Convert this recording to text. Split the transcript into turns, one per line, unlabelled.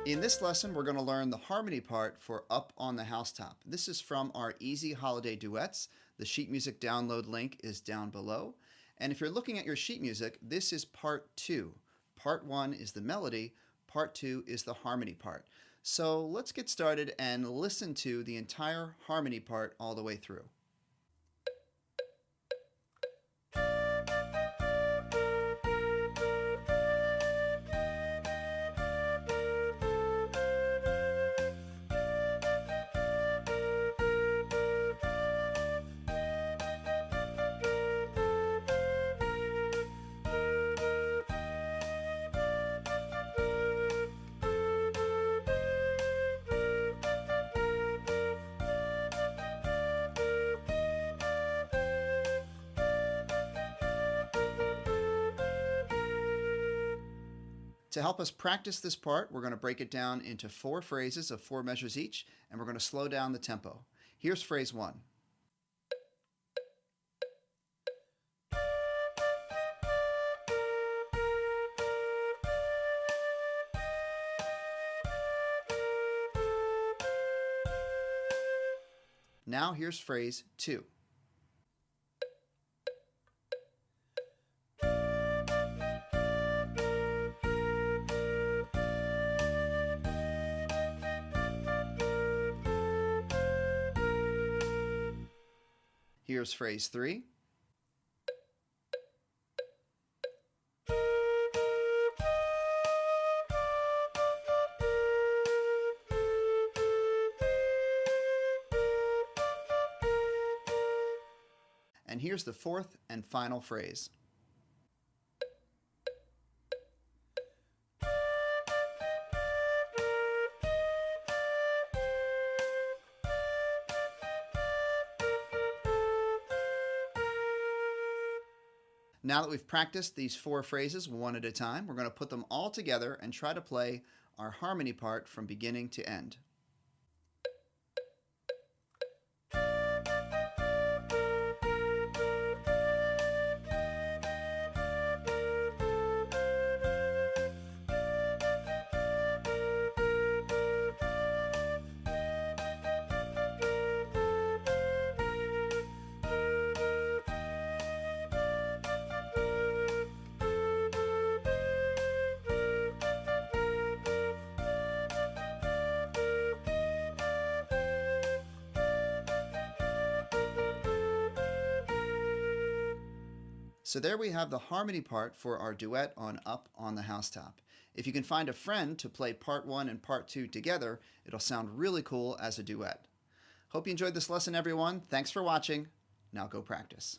In this lesson, we're going to learn the harmony part for Up on the Housetop. This is from our Easy Holiday Duets. The sheet music download link is down below. And if you're looking at your sheet music, this is part 2. Part 1 is the melody, part 2 is the harmony part. So let's get started and listen to the entire harmony part all the way through. To help us practice this part, we're going to break it down into 4 phrases of 4 measures each, and we're going to slow down the tempo. Here's phrase 1. Now here's phrase 2. Here's phrase 3. And here's the 4th and final phrase. Now that we've practiced these 4 phrases one at a time, we're going to put them all together and try to play our harmony part from beginning to end. So there we have the harmony part for our duet on Up on the Housetop. If you can find a friend to play part 1 and part 2 together, it'll sound really cool as a duet. Hope you enjoyed this lesson, everyone. Thanks for watching. Now go practice.